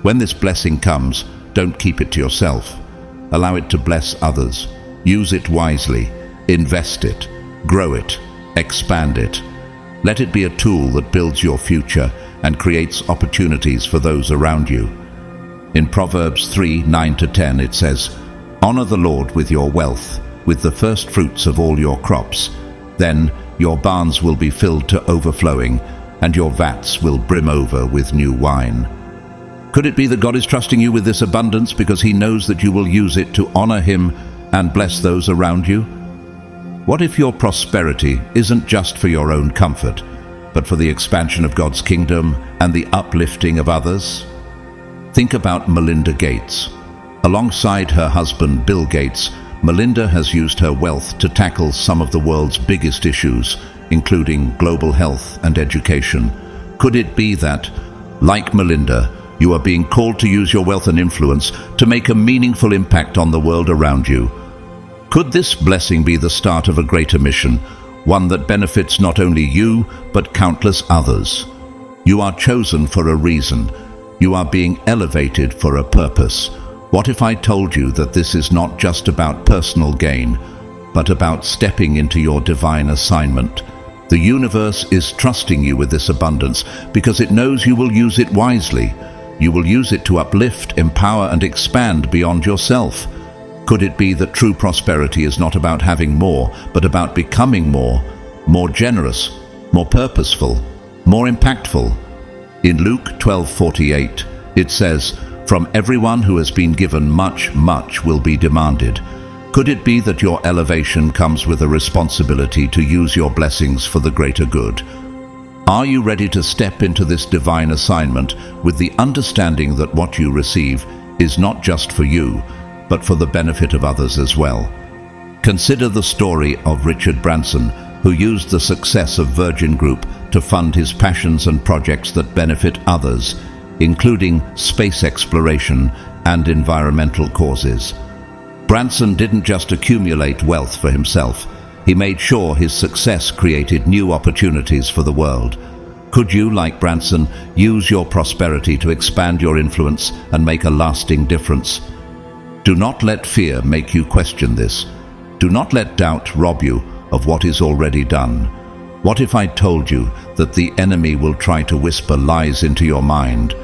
When this blessing comes, don't keep it to yourself. Allow it to bless others. Use it wisely. Invest it. Grow it. Expand it. Let it be a tool that builds your future and creates opportunities for those around you. In Proverbs 3:9-10 it says, "Honor the Lord with your wealth, with the first fruits of all your crops. Then your barns will be filled to overflowing, and your vats will brim over with new wine." Could it be that God is trusting you with this abundance because He knows that you will use it to honor Him and bless those around you? What if your prosperity isn't just for your own comfort, but for the expansion of God's kingdom and the uplifting of others? Think about Melinda Gates. Alongside her husband Bill Gates, Melinda has used her wealth to tackle some of the world's biggest issues, including global health and education. Could it be that, like Melinda, you are being called to use your wealth and influence to make a meaningful impact on the world around you? Could this blessing be the start of a greater mission, one that benefits not only you, but countless others? You are chosen for a reason. You are being elevated for a purpose. What if I told you that this is not just about personal gain, but about stepping into your divine assignment? The universe is trusting you with this abundance because it knows you will use it wisely. You will use it to uplift, empower, and expand beyond yourself. Could it be that true prosperity is not about having more, but about becoming more generous, more purposeful, more impactful? In Luke 12:48, it says, "From everyone who has been given much, much will be demanded." Could it be that your elevation comes with a responsibility to use your blessings for the greater good? Are you ready to step into this divine assignment with the understanding that what you receive is not just for you, but for the benefit of others as well? Consider the story of Richard Branson, who used the success of Virgin Group to fund his passions and projects that benefit others, including space exploration and environmental causes. Branson didn't just accumulate wealth for himself. He made sure his success created new opportunities for the world. Could you, like Branson, use your prosperity to expand your influence and make a lasting difference? Do not let fear make you question this. Do not let doubt rob you of what is already done. What if I told you that the enemy will try to whisper lies into your mind,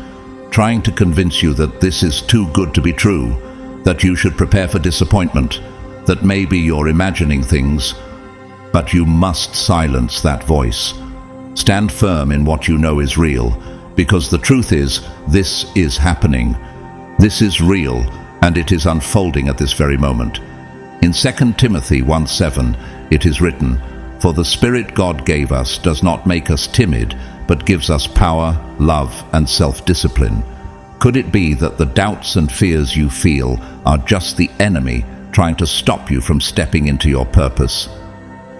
trying to convince you that this is too good to be true, that you should prepare for disappointment, that maybe you're imagining things? But you must silence that voice. Stand firm in what you know is real, because the truth is, this is happening. This is real, and it is unfolding at this very moment. In 2 Timothy 1:7, it is written, "For the Spirit God gave us does not make us timid, but gives us power, love, and self-discipline." Could it be that the doubts and fears you feel are just the enemy trying to stop you from stepping into your purpose?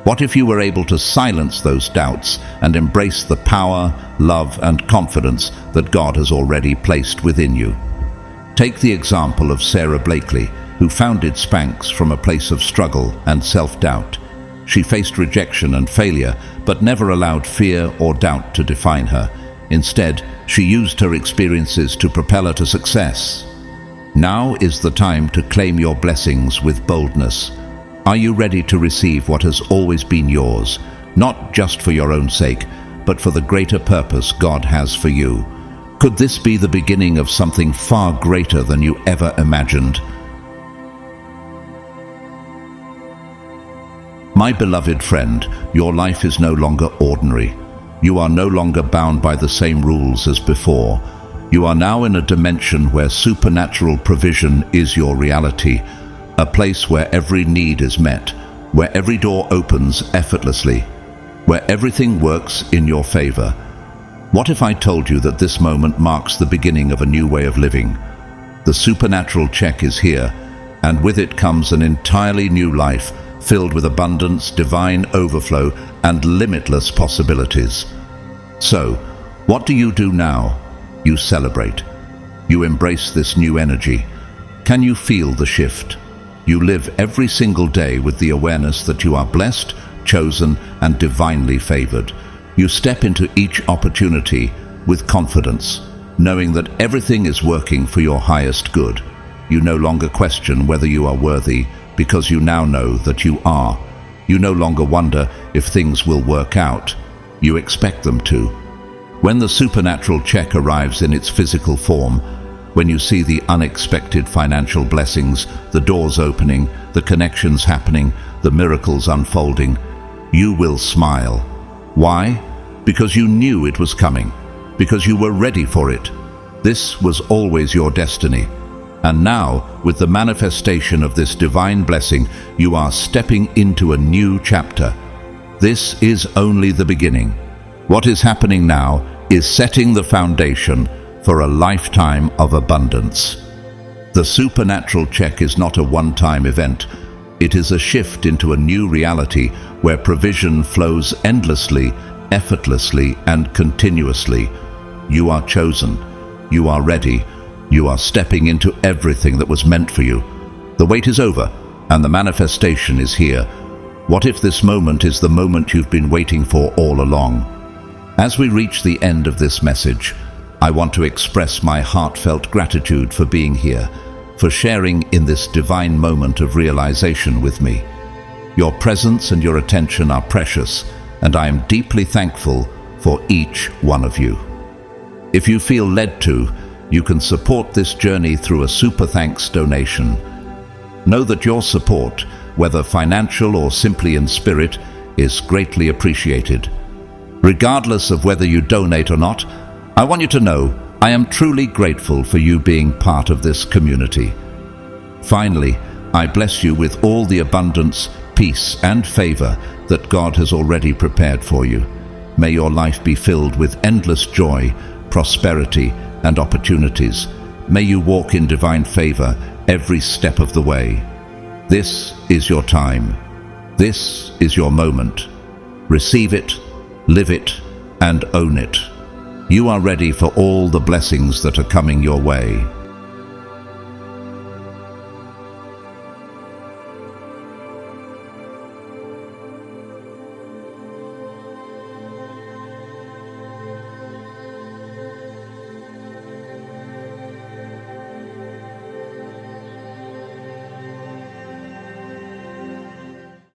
What if you were able to silence those doubts and embrace the power, love, and confidence that God has already placed within you? Take the example of Sarah Blakely, who founded Spanx from a place of struggle and self-doubt. She faced rejection and failure, but never allowed fear or doubt to define her. Instead, she used her experiences to propel her to success. Now is the time to claim your blessings with boldness. Are you ready to receive what has always been yours, not just for your own sake, but for the greater purpose God has for you? Could this be the beginning of something far greater than you ever imagined? My beloved friend, your life is no longer ordinary. You are no longer bound by the same rules as before. You are now in a dimension where supernatural provision is your reality, a place where every need is met, where every door opens effortlessly, where everything works in your favor. What if I told you that this moment marks the beginning of a new way of living? The supernatural check is here, and with it comes an entirely new life, filled with abundance, divine overflow, and limitless possibilities. So, what do you do now? You celebrate. You embrace this new energy. Can you feel the shift? You live every single day with the awareness that you are blessed, chosen, and divinely favored. You step into each opportunity with confidence, knowing that everything is working for your highest good. You no longer question whether you are worthy, because you now know that you are. You no longer wonder if things will work out. You expect them to. When the supernatural check arrives in its physical form, when you see the unexpected financial blessings, the doors opening, the connections happening, the miracles unfolding, you will smile. Why? Because you knew it was coming, because you were ready for it. This was always your destiny. And now, with the manifestation of this divine blessing, you are stepping into a new chapter. This is only the beginning. What is happening now is setting the foundation for a lifetime of abundance. The supernatural check is not a one-time event. It is a shift into a new reality where provision flows endlessly, effortlessly, and continuously. You are chosen. You are ready. You are stepping into everything that was meant for you. The wait is over, and the manifestation is here. What if this moment is the moment you've been waiting for all along? As we reach the end of this message, I want to express my heartfelt gratitude for being here, for sharing in this divine moment of realization with me. Your presence and your attention are precious, and I am deeply thankful for each one of you. If you feel led to, you can support this journey through a super thanks donation. Know that your support, whether financial or simply in spirit, is greatly appreciated. Regardless of whether you donate or not, I want you to know I am truly grateful for you being part of this community. Finally, I bless you with all the abundance, peace, and favor that God has already prepared for you. May your life be filled with endless joy, prosperity, and opportunities. May you walk in divine favor every step of the way. This is your time. This is your moment. Receive it, live it, and own it. You are ready for all the blessings that are coming your way.